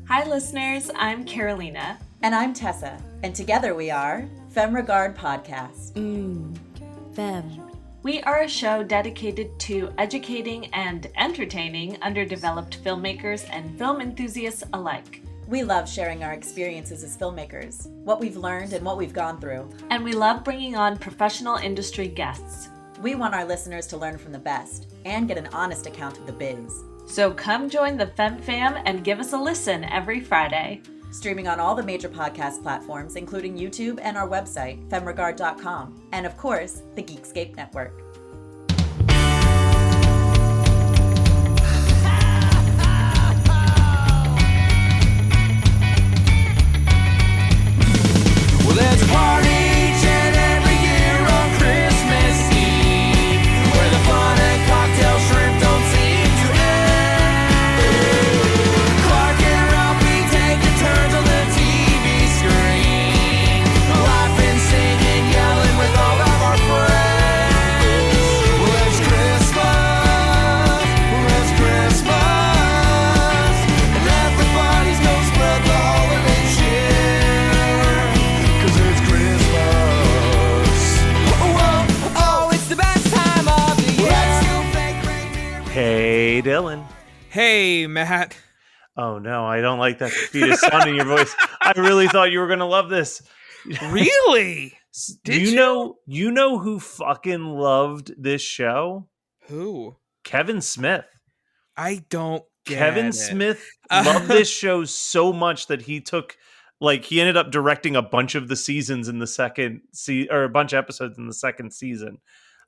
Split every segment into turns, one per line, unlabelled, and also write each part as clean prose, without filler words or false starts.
Hi listeners, I'm Carolina.
And I'm Tessa, and together we are Femme Regard Podcast.
Femme. We are a show dedicated to educating and entertaining underdeveloped filmmakers and film enthusiasts alike.
We love sharing our experiences as filmmakers, what we've learned and what we've gone through.
And we love bringing on professional industry guests.
We want our listeners to learn from the best and get an honest account of the biz.
So come join the Femme Fam and give us a listen every Friday.
Streaming on all the major podcast platforms, including YouTube and our website, femregard.com, and of course, the Geekscape Network.
Well, there's a party each and every year on Christmas Eve, where the fun and cocktail shrimp don't seem to end. Clark and Ralphie taking turns on the TV screen, laughing, singing, yelling with all of our friends. Well, it's Christmas, and everybody's gonna spread the holiday cheer, 'cause it's Christmas. Oh, it's the best time of the year. Let's do fake reindeer.
Hey, Dylan.
Hey, Matt.
Oh, no, I don't like that speed of sound in your voice. I really thought you were going to love this.
Really? Did
You know who fucking loved this show?
Who?
Kevin Smith.
I don't get
Kevin
it.
Smith loved this show so much that he ended up directing a bunch of the seasons in the second or a bunch of episodes in the second season.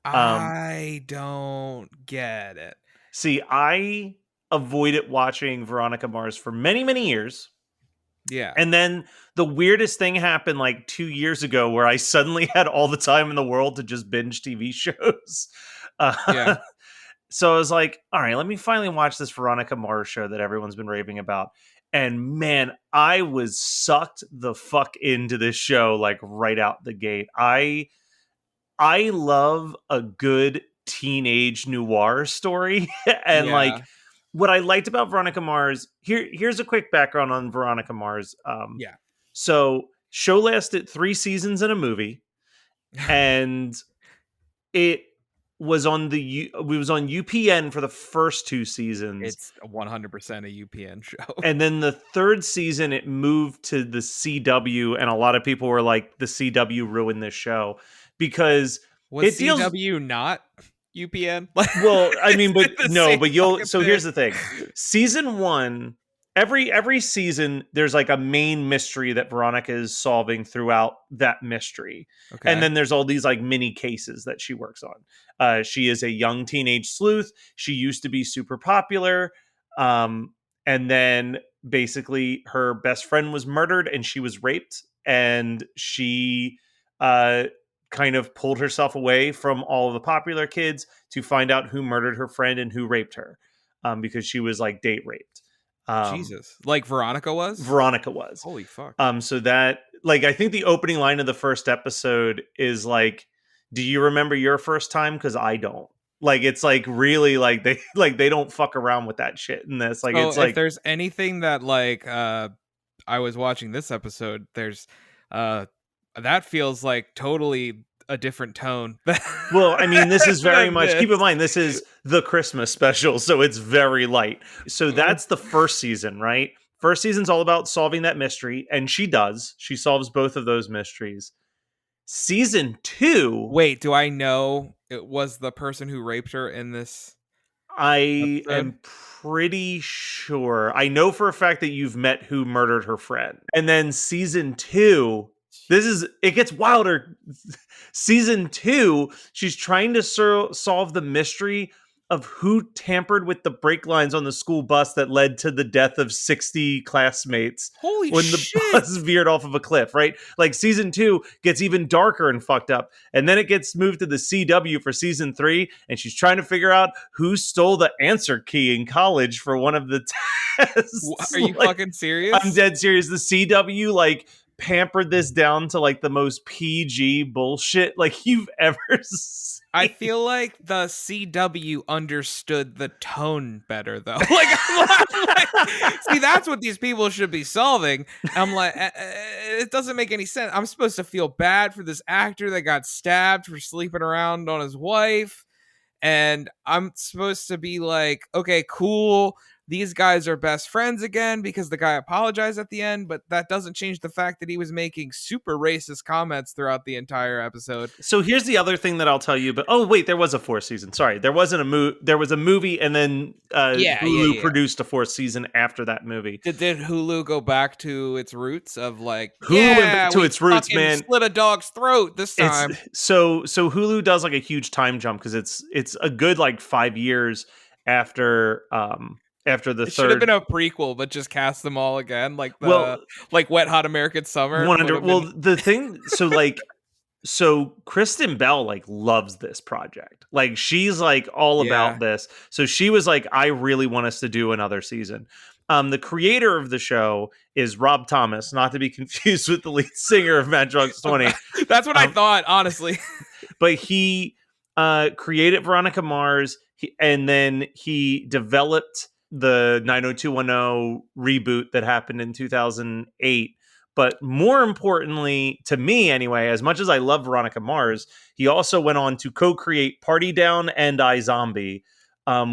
I don't get it.
See, I avoided watching Veronica Mars for many, many years.
Yeah.
And then the weirdest thing happened like 2 years ago where I suddenly had all the time in the world to just binge TV shows.
Yeah.
So I was like, all right, let me finally watch this Veronica Mars show that everyone's been raving about. And man, I was sucked the fuck into this show like right out the gate. I love a good teenage noir story. And
Yeah.
like what I liked about Veronica Mars, here's a quick background on Veronica Mars.
Yeah.
So show lasted 3 seasons and a movie, and it was on UPN for the first 2 seasons.
It's 100% a UPN show.
And then the 3rd season, it moved to the CW, and a lot of people were like, the CW ruined this show because
Was
it deals.
CW not UPN?
Well, I mean, but
The
no,
same
but you'll.
fucking
So
thing.
here's the thing: season 1, every season, there's like a main mystery that Veronica is solving throughout that mystery,
Okay.
and then there's all these like mini cases that she works on. She is a young teenage sleuth. She used to be super popular, and then basically her best friend was murdered, and she was raped, and she kind of pulled herself away from all of the popular kids to find out who murdered her friend and who raped her, because she was like date raped.
Jesus. Like Veronica was?
Veronica was.
Holy fuck.
So that, like, I think the opening line of the first episode is like, do you remember your first time? Because I don't. Like, it's like really like they don't fuck around with that shit in this. Like,
So
it's like,
if there's anything that like I was watching this episode, there's that feels like totally a different tone.
well, I mean, this is very
than
much, keep in
this.
mind, this is the Christmas special, so it's very light. So that's the first season, right? First season's all about solving that mystery, and she solves both of those mysteries. Season 2,
Wait, do I know it was the person who raped her in this?
I
episode?
am pretty sure. I know for a fact that you've met who murdered her friend. And then season 2, it gets wilder. Season 2, she's trying to solve the mystery of who tampered with the brake lines on the school bus that led to the death of 60 classmates
Holy
when
shit!
the bus veered off of a cliff, right? Like season 2 gets even darker and fucked up. And then it gets moved to the CW for season 3, and she's trying to figure out who stole the answer key in college for one of the tests.
Are you
Like,
fucking serious?
I'm dead serious. The CW like pampered this down to like the most PG bullshit like you've ever seen.
I feel like the CW understood the tone better, though. See, that's what these people should be solving. I'm like, it doesn't make any sense. I'm supposed to feel bad for this actor that got stabbed for sleeping around on his wife. And I'm supposed to be like, okay, cool. These guys are best friends again because the guy apologized at the end, but that doesn't change the fact that he was making super racist comments throughout the entire episode.
So here's the other thing that I'll tell you. But oh wait, there was a fourth season. Sorry, there wasn't a movie. There was a movie, and then Hulu produced a fourth season after that movie.
Did Hulu go back to its roots of like
Hulu went to its roots, man?
Slit a dog's throat this time.
So Hulu does like a huge time jump because it's a good like 5 years after the
it should have been a prequel, but just cast them all again, like Wet Hot American Summer.
The thing, so Kristen Bell like loves this project. Like she's like all about this. So she was like, I really want us to do another season. The creator of the show is Rob Thomas, not to be confused with the lead singer of Matchbox 20.
That's what I thought, honestly.
But he created Veronica Mars, and then he developed the 90210 reboot that happened in 2008. But more importantly, to me anyway, as much as I love Veronica Mars, he also went on to co-create Party Down and iZombie,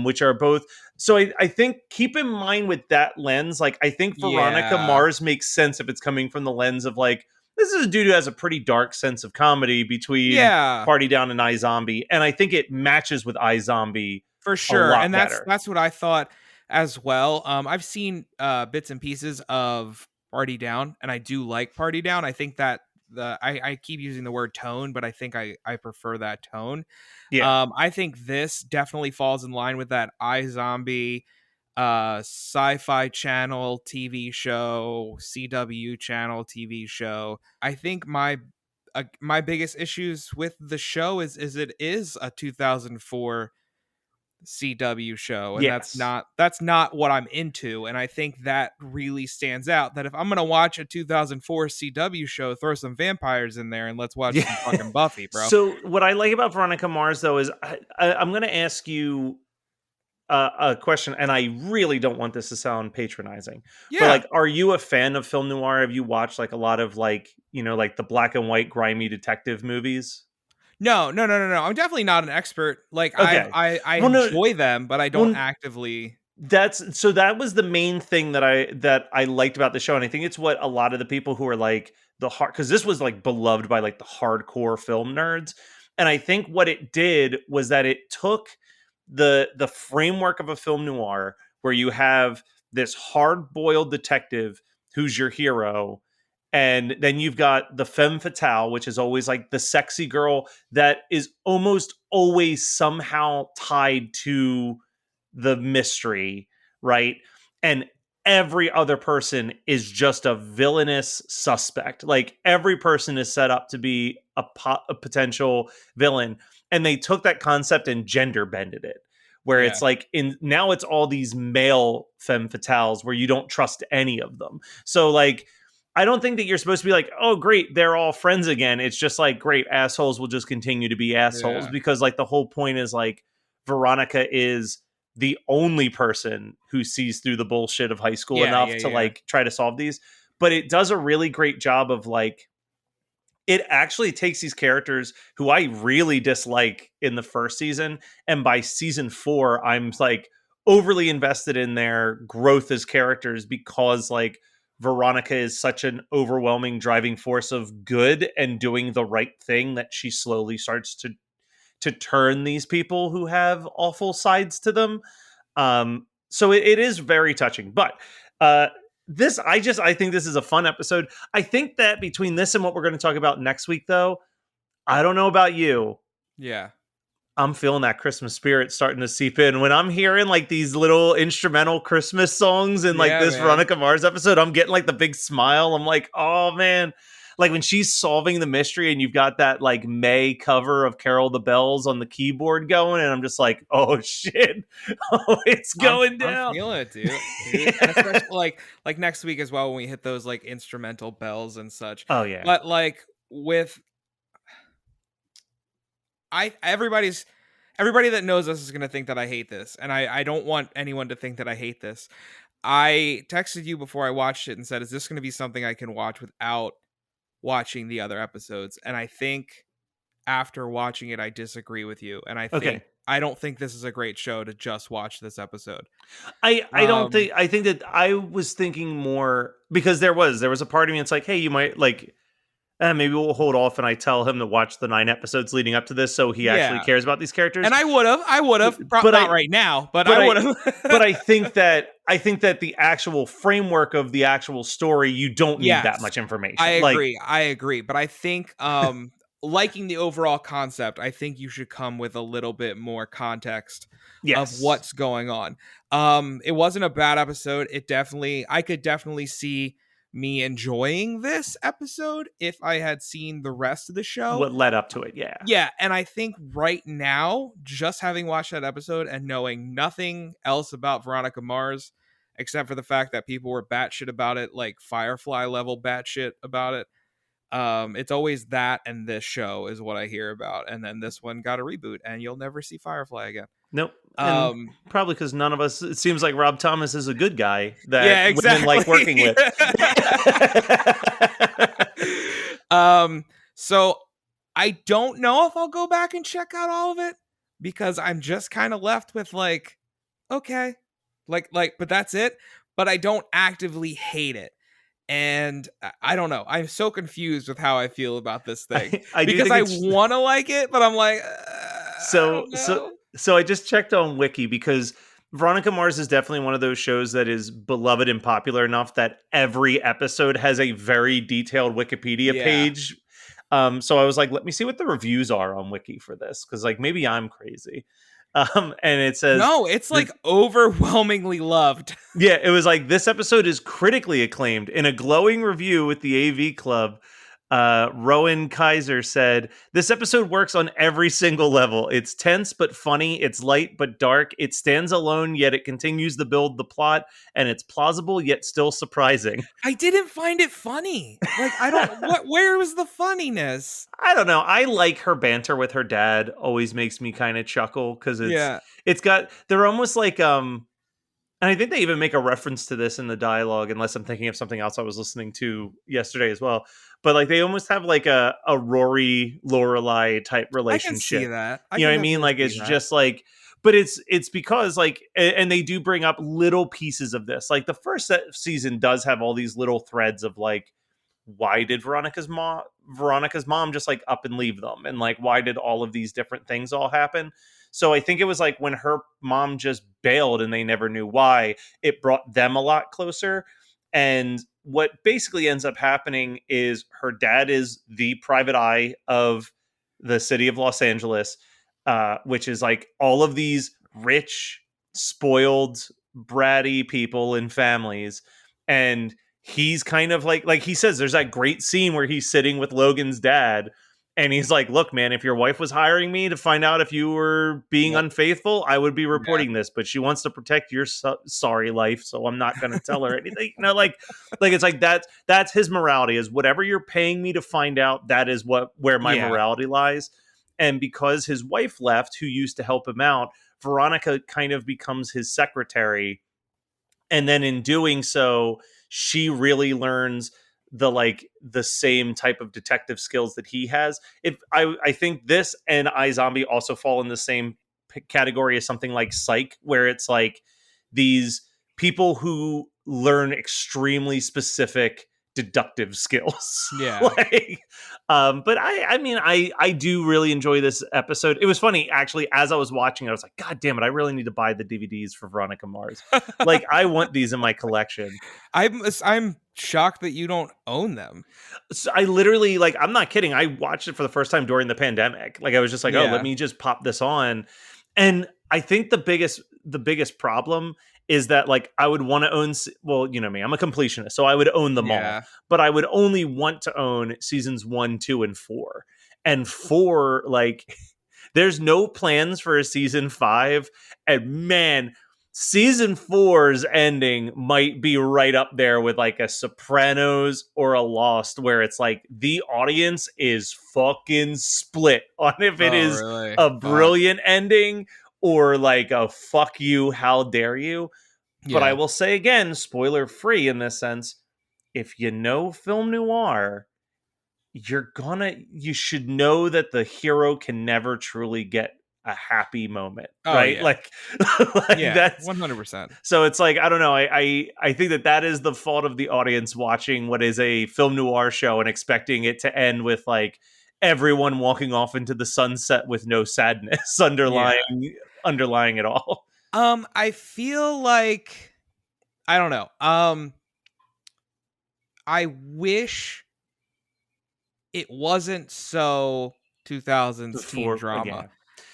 which are both. So I think keep in mind with that lens, like I think Veronica Mars makes sense if it's coming from the lens of like, this is a dude who has a pretty dark sense of comedy between Party Down and iZombie. And I think it matches with iZombie
for sure. And
better.
That's what I thought as well. I've seen bits and pieces of Party Down, and I do like Party Down. I think that I keep using the word tone, but I think I prefer that tone. I think this definitely falls in line with that iZombie Sci-Fi Channel TV show, CW Channel TV show. I think my biggest issues with the show is it is a 2004 CW show, and that's not what I'm into. And I think that really stands out, that if I'm gonna watch a 2004 CW show, throw some vampires in there and let's watch some fucking Buffy, bro.
So what I like about Veronica Mars though is I'm gonna ask you a question, and I really don't want this to sound patronizing, but like, are you a fan of film noir? Have you watched like a lot of like, like the black and white grimy detective movies?
No. I'm definitely not an expert. Like, okay. I enjoy them, but I don't actively.
That was the main thing that I liked about the show, and I think it's what a lot of the people who are like the hard, because this was like beloved by like the hardcore film nerds, and I think what it did was that it took the framework of a film noir where you have this hard-boiled detective who's your hero. And then you've got the femme fatale, which is always like the sexy girl that is almost always somehow tied to the mystery, right? And every other person is just a villainous suspect. Like every person is set up to be a potential villain. And they took that concept and gender bended it, where it's like now it's all these male femme fatales where you don't trust any of them. So like, I don't think that you're supposed to be like, oh, great, they're all friends again. It's just like, great, assholes will just continue to be assholes because like the whole point is like Veronica is the only person who sees through the bullshit of high school enough to like try to solve these. But it does a really great job of like, it actually takes these characters who I really dislike in the first season, and by season 4, I'm like overly invested in their growth as characters because like Veronica is such an overwhelming driving force of good and doing the right thing that she slowly starts to turn these people who have awful sides to them. So it is very touching. But I think this is a fun episode. I think that between this and what we're going to talk about next week, though, I don't know about you.
Yeah.
I'm feeling that Christmas spirit starting to seep in. When I'm hearing like these little instrumental Christmas songs in like this Veronica Mars episode, I'm getting like the big smile. I'm like, oh man, like when she's solving the mystery and you've got that like May cover of Carol the Bells on the keyboard going, and I'm just like, oh shit, oh, it's going down.
I'm feeling it, dude. And especially like next week as well when we hit those like instrumental bells and such.
Oh yeah.
But like with everybody that knows us is gonna think that I hate this, and I don't want anyone to think that I hate this. I texted you before I watched it and said, is this going to be something I can watch without watching the other episodes? And I think after watching it, I disagree with you. And I don't think this is a great show to just watch this episode.
I think that I was thinking more because there was a part of me that's like, hey, you might like, maybe we'll hold off and I tell him to watch the 9 episodes leading up to this so he actually cares about these characters.
And I would have, but not right now, but I would have.
But I think that the actual framework of the actual story, you don't need that much information.
I agree. But I think liking the overall concept, I think you should come with a little bit more context of what's going on. It wasn't a bad episode. I could definitely see me enjoying this episode if I had seen the rest of the show.
What led up to it,
yeah. And I think right now, just having watched that episode and knowing nothing else about Veronica Mars, except for the fact that people were batshit about it, like Firefly level batshit about it. It's always that, and this show is what I hear about. And then this one got a reboot, and you'll never see Firefly again.
Nope. Probably because none of us. It seems like Rob Thomas is a good guy that women like working with.
So I don't know if I'll go back and check out all of it because I'm just kind of left with like, okay, like, but that's it. But I don't actively hate it. And I don't know. I'm so confused with how I feel about this thing because I want to like it, but I'm like,
So I just checked on Wiki because Veronica Mars is definitely one of those shows that is beloved and popular enough that every episode has a very detailed Wikipedia page. So I was like, let me see what the reviews are on Wiki for this because like maybe I'm crazy. And it says
no, it's like overwhelmingly loved.
Yeah, it was like this episode is critically acclaimed. In a glowing review with the AV Club, Rowan Kaiser said, this episode works on every single level. It's tense but funny, it's light but dark, it stands alone yet it continues to build the plot, and it's plausible yet still surprising.
I didn't find it funny. Like where was the funniness?
I don't know. I like her banter with her dad. Always makes me kind of chuckle because they're almost like and I think they even make a reference to this in the dialogue, unless I'm thinking of something else I was listening to yesterday as well. But like they almost have like a Rory Lorelai type relationship.
I can see that.
You know what I mean? Like it's just like, but it's because like, and they do bring up little pieces of this. Like the first season does have all these little threads of like, why did Veronica's mom just like up and leave them? And like, why did all of these different things all happen? So I think it was like when her mom just bailed and they never knew why, it brought them a lot closer. And what basically ends up happening is her dad is the private eye of the city of Los Angeles, which is like all of these rich, spoiled, bratty people and families. And he's kind of like he says, there's that great scene where he's sitting with Logan's dad. And he's like, look, man, if your wife was hiring me to find out if you were being unfaithful, I would be reporting this. But she wants to protect your sorry life. So I'm not going to tell her anything. You know, like it's like that's his morality is whatever you're paying me to find out. That is where my morality lies. And because his wife left, who used to help him out, Veronica kind of becomes his secretary. And then in doing so, she really learns the same type of detective skills that he has. I think this and iZombie also fall in the same category as something like Psych, where it's like these people who learn extremely specific deductive skills.
Yeah.
But I do really enjoy this episode. It was funny actually, as I was watching, I was like, God damn it, I really need to buy the DVDs for Veronica Mars. Like I want these in my collection.
I'm shocked that you don't own them.
So I literally, like, I'm not kidding. I watched it for the first time during the pandemic. Like I was just like, oh, let me just pop this on. And I think the biggest problem is that like I would want to own, well, you know me, I'm a completionist, so I would own them all, but I would only want to own seasons 1, 2, and 4. And 4, like, there's no plans for a season 5, and man, season 4's ending might be right up there with like a Sopranos or a Lost, where it's like the audience is fucking split on if it is
really?
a brilliant ending or like a fuck you, how dare you. But I will say again, spoiler free in this sense, if you know film noir, you should know that the hero can never truly get a happy moment, right?
Yeah.
Like that's
100%.
So it's like, I don't know. I think that is the fault of the audience watching what is a film noir show and expecting it to end with like everyone walking off into the sunset with no sadness underlying it all.
I feel like, I don't know. I wish it wasn't so 2000s teen drama.
Again.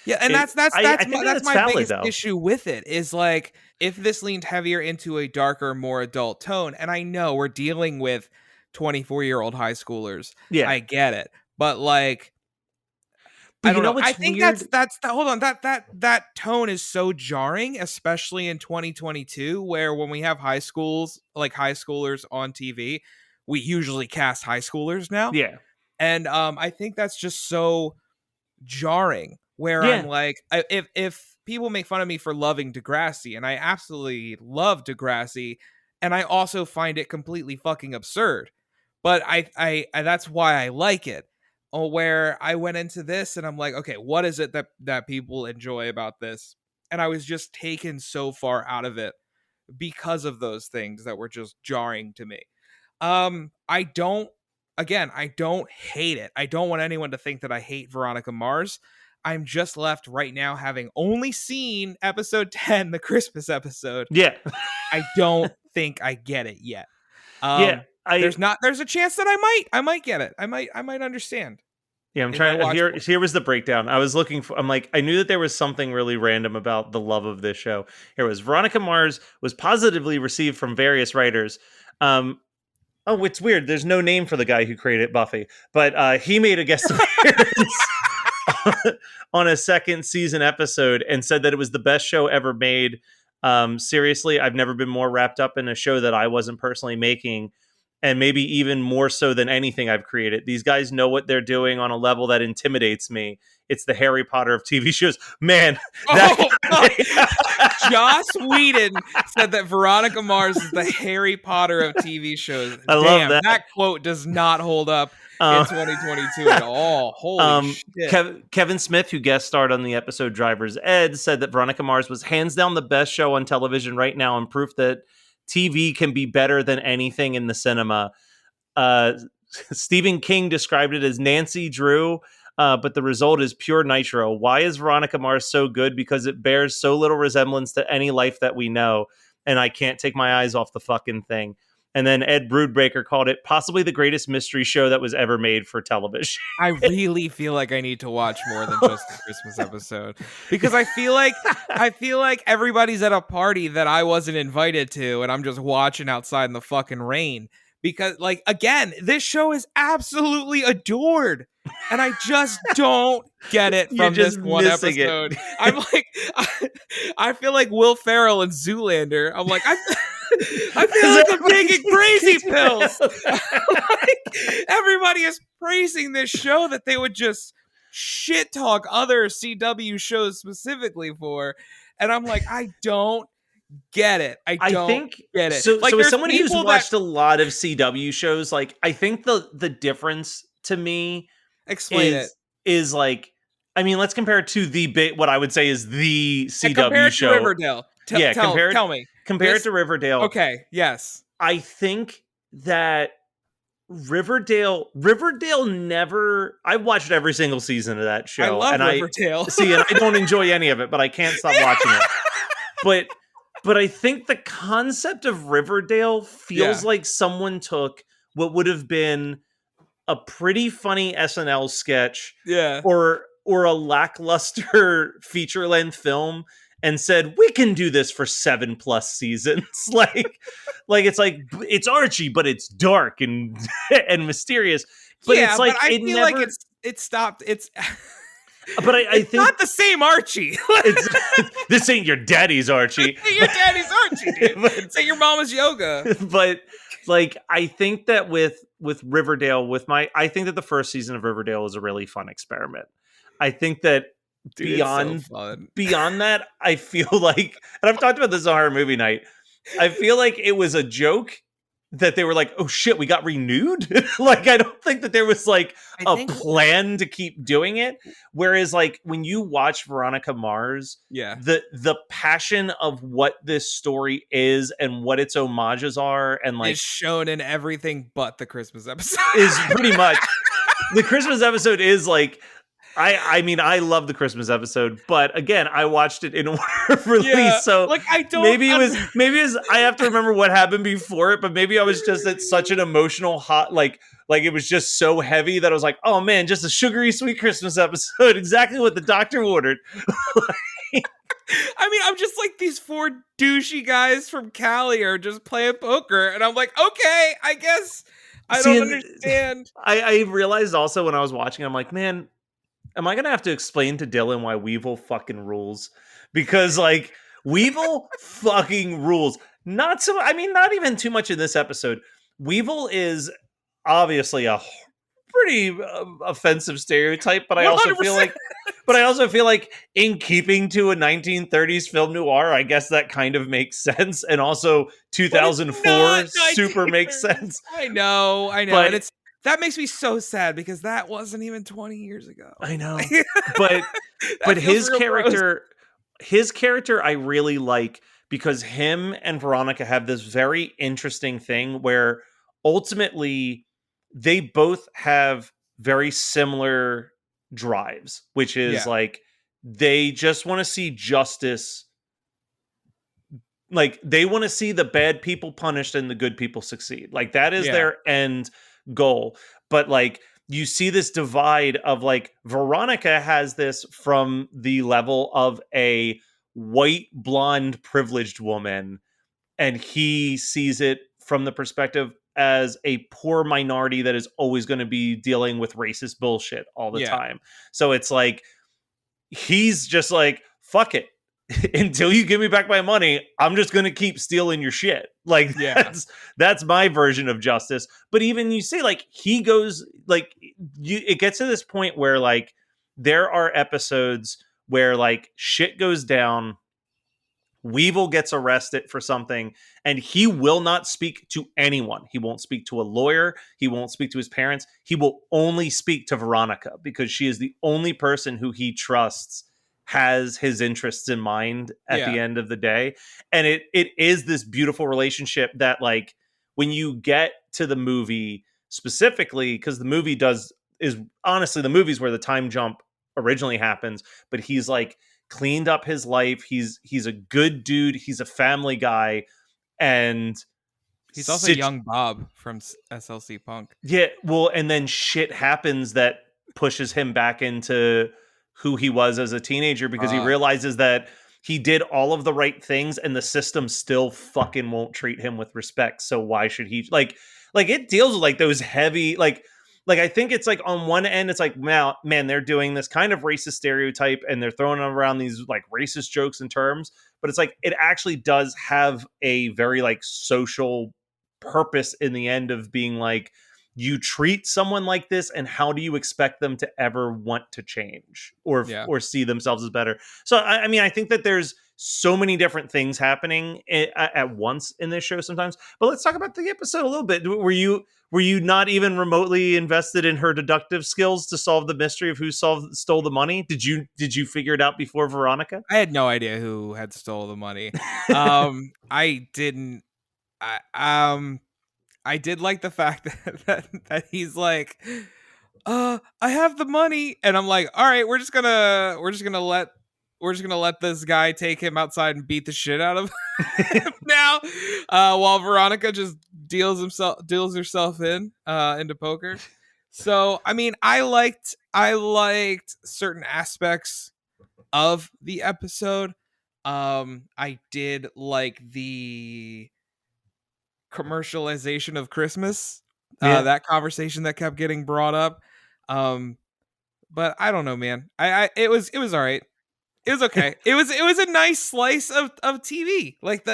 Yeah, and that's my
valid,
biggest
though.
issue with it is like if this leaned heavier into a darker, more adult tone, and I know we're dealing with 24-year-old high schoolers.
Yeah,
I get it, but like,
but
I don't know.
what's
I think
weird?
that's hold on. That tone is so jarring, especially in 2022, where when we have high schoolers on TV, we usually cast high schoolers now.
Yeah,
and I think that's just so jarring. Where I'm like, if people make fun of me for loving Degrassi, and I absolutely love Degrassi, and I also find it completely fucking absurd, but I that's why I like it. Where I went into this and I'm like, okay, what is it that people enjoy about this? And I was just taken so far out of it because of those things that were just jarring to me. I don't hate it. I don't want anyone to think that I hate Veronica Mars. I'm just left right now having only seen episode 10, the Christmas episode.
Yeah.
I don't think I get it yet. There's a chance that I might get it. I might understand.
Yeah, I'm trying. Here was the breakdown. I was looking for. I'm like, I knew that there was something really random about the love of this show. Here was Veronica Mars was positively received from various writers. Oh, it's weird. There's no name for the guy who created Buffy, but he made a guest appearance on a second season episode and said that it was the best show ever made. Seriously, I've never been more wrapped up in a show that I wasn't personally making, and maybe even more so than anything I've created. These guys know what they're doing on a level that intimidates me. It's the Harry Potter of TV shows. Man,
Joss Whedon said that Veronica Mars is the Harry Potter of TV shows.
I love that.
That quote does not hold up in 2022 at all. Holy shit.
Kevin Smith, who guest starred on the episode Driver's Ed, said that Veronica Mars was hands down the best show on television right now and proof that TV can be better than anything in the cinema. Stephen King described it as Nancy Drew, but the result is pure nitro. Why is Veronica Mars so good? Because it bears so little resemblance to any life that we know, and I can't take my eyes off the fucking thing. And then Ed Broodbreaker called it possibly the greatest mystery show that was ever made for television.
I really feel like I need to watch more than just the Christmas episode, because I feel like everybody's at a party that I wasn't invited to, and I'm just watching outside in the fucking rain. Because, like, again, this show is absolutely adored, and I just don't get it from this one episode. I'm like, I feel like Will Ferrell and Zoolander. I'm like, I feel like I'm taking crazy pills. Like, everybody is praising this show that they would just shit talk other CW shows specifically for, and I'm like, I don't get it. I don't get it.
So,
like,
so as someone who's watched a lot of CW shows, like, I think the difference to me is like, I mean, let's compare it to what I would say is the CW show.
To Riverdale. Tell me.
Compare it to Riverdale.
Okay, yes.
I think that Riverdale never. I've watched every single season of that show.
I love Riverdale.
And I don't enjoy any of it, but I can't stop watching it. But I think the concept of Riverdale feels like someone took what would have been a pretty funny SNL sketch, or a lackluster feature-length film, and said, we can do this for 7+ seasons. like it's Archie, but it's dark and and mysterious. But
yeah,
it's like,
but I
it
feel
never,
like it stopped. It's
but I
it's
think
not the same Archie.
it's, this ain't your daddy's Archie.
Your daddy's Archie, dude.
But-
It's like your mama's yoga.
But like, I think that with Riverdale, I think that the first season of Riverdale is a really fun experiment. I think that
Dude,
beyond
it's so fun.
beyond that, I feel like, and I've talked about this on Horror Movie Night, I feel like it was a joke that they were like, oh shit, we got renewed. Like, I don't think that there was like a plan to keep doing it. Whereas like when you watch Veronica Mars,
Yeah.
the passion of what this story is and what its homages are, and like
Is shown in everything but the Christmas episode.
is pretty much the Christmas episode is like, I mean, I love the Christmas episode, but again, I watched it in order of release.
Yeah,
So
like, I don't
maybe it was I have to remember what happened before it, but maybe I was just at such an emotional hot, like it was just so heavy that I was like, oh man, just a sugary sweet Christmas episode, exactly what the doctor ordered.
I mean, I'm just like, these 4 douchey guys from Cali are just playing poker, and I'm like, okay, I guess I don't understand.
I realized also when I was watching, I'm like, man, am I gonna have to explain to Dylan why Weevil fucking rules? Because like, Weevil fucking rules. Not even too much in this episode. Weevil is obviously a pretty offensive stereotype, but I also feel like in keeping to a 1930s film noir, I guess that kind of makes sense. And also 2004 super makes sense.
I know.
But,
and that makes me so sad because that wasn't even 20 years ago.
I know. But his character I really like, because him and Veronica have this very interesting thing where ultimately they both have very similar drives, which is like, they just want to see justice. Like, they want to see the bad people punished and the good people succeed. Like, that is their end goal. But like, you see this divide of like, Veronica has this from the level of a white, blonde, privileged woman, and he sees it from the perspective as a poor minority that is always going to be dealing with racist bullshit all the time. So it's like, he's just like, fuck it. Until you give me back my money, I'm just going to keep stealing your shit. Like, that's my version of justice. But even you say, like, he goes, like, it gets to this point where, like, there are episodes where, like, shit goes down, Weevil gets arrested for something, and he will not speak to anyone. He won't speak to a lawyer. He won't speak to his parents. He will only speak to Veronica, because she is the only person who he trusts has his interests in mind at the end of the day. And it is this beautiful relationship that, like, when you get to the movie specifically, because the movie is honestly, the movie's where the time jump originally happens, but he's like cleaned up his life. He's a good dude. He's a family guy. And
he's also young Bob from SLC Punk.
Yeah. Well, and then shit happens that pushes him back into who he was as a teenager, because he realizes that he did all of the right things and the system still fucking won't treat him with respect. So why should he, like it deals with like those heavy, like I think it's like, on one end, it's like, man, they're doing this kind of racist stereotype and they're throwing around these like racist jokes and terms, but it's like, it actually does have a very like social purpose in the end of being like, you treat someone like this, and how do you expect them to ever want to change or see themselves as better? So, I mean, I think that there's so many different things happening at once in this show sometimes. But let's talk about the episode a little bit. Were you not even remotely invested in her deductive skills to solve the mystery of who stole the money? Did you figure it out before Veronica?
I had no idea who had stole the money. I didn't. I did like the fact that he's like, I have the money, and I'm like, all right, we're just gonna let this guy take him outside and beat the shit out of him now, while Veronica just deals herself into poker. So I mean, I liked certain aspects of the episode. I did like the commercialization of Christmas. That conversation that kept getting brought up. But I don't know, man. It was all right. It was okay. It was a nice slice of TV. Like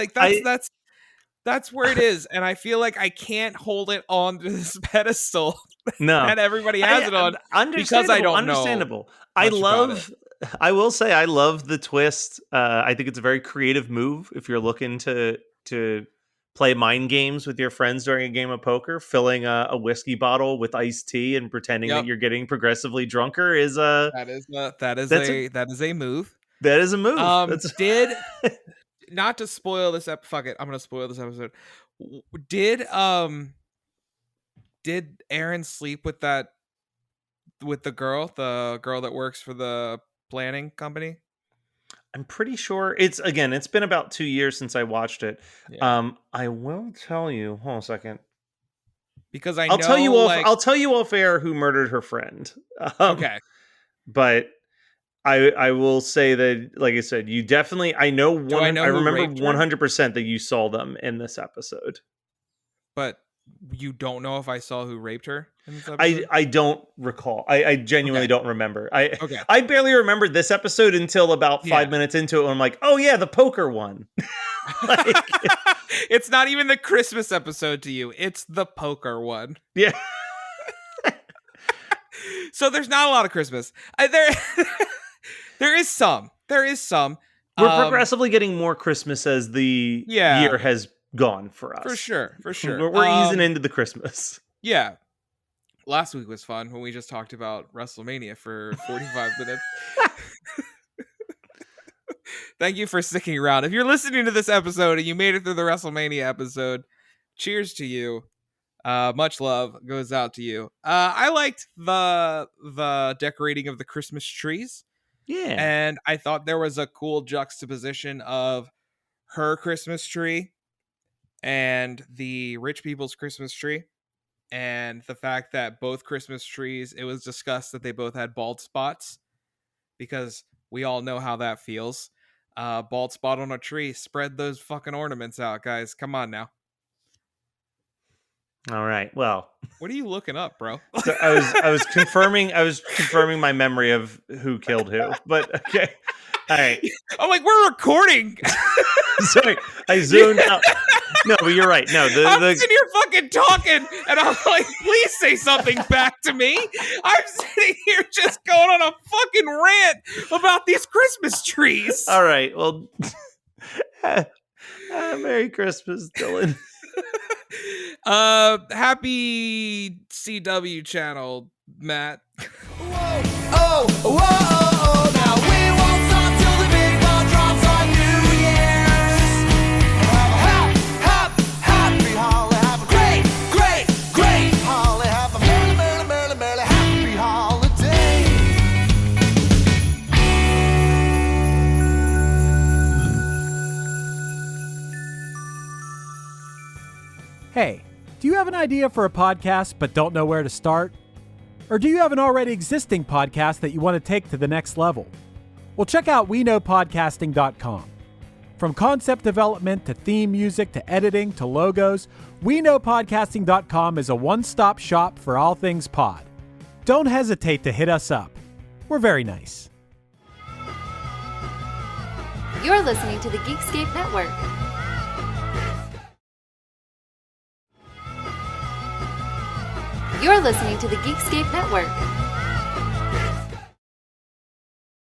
that's where it is, and I feel like I can't hold it on to this pedestal that everybody has it on because I don't know.
I will say I love the twist. I think it's a very creative move if you're looking to play mind games with your friends during a game of poker. Filling a whiskey bottle with iced tea and pretending that you're getting progressively drunker is a
move.
That is a move.
Not to spoil this fuck it, I'm gonna spoil this episode. Did Aaron sleep with the girl that works for the planning company?
I'm pretty sure it's been about 2 years since I watched it. Yeah. I will tell you. Hold on a second.
Because I'll
tell you off air who murdered her friend.
Okay.
But I will say that, like I said, you definitely. I remember 100% that you saw them in this episode.
But you don't know if I saw who raped her in this episode?
I don't recall. I genuinely don't remember. I barely remembered this episode until about 5 minutes into it when I'm like, oh yeah, the poker one.
It's not even the Christmas episode to you. It's the poker one.
Yeah.
So there's not a lot of Christmas. There is some.
We're progressively getting more Christmas as the year has gone for us.
For sure.
We're easing into the Christmas.
Yeah. Last week was fun when we just talked about WrestleMania for 45 minutes. Thank you for sticking around. If you're listening to this episode and you made it through the WrestleMania episode, cheers to you. Much love goes out to you. I liked the decorating of the Christmas trees.
Yeah.
And I thought there was a cool juxtaposition of her Christmas tree and the rich people's Christmas tree. And the fact that both Christmas trees, it was discussed that they both had bald spots, because we all know how that feels. Bald spot on a tree. Spread those fucking ornaments out, guys. Come on now.
All right. Well,
what are you looking up, bro?
So I was confirming my memory of who killed who. But okay. All right.
I'm like, we're recording.
Sorry, I zoomed out. No, but you're right. No,
I'm sitting here fucking talking, and I'm like, please say something back to me. I'm sitting here just going on a fucking rant about these Christmas trees.
All right. Well, Merry Christmas, Dylan.
Happy CW channel, Matt.
Whoa, oh, whoa, oh, oh. Now we won't stop till the big ball drops on New Year's. Have a happy holly, have a great holly, have a merry happy holiday.
Hey, do you have an idea for a podcast but don't know where to start? Or do you have an already existing podcast that you want to take to the next level? Well, check out WeKnowPodcasting.com. From concept development to theme music to editing to logos, WeKnowPodcasting.com is a one-stop shop for all things pod. Don't hesitate to hit us up. We're very nice.
You're listening to the Geekscape Network. You're listening to the Geekscape Network.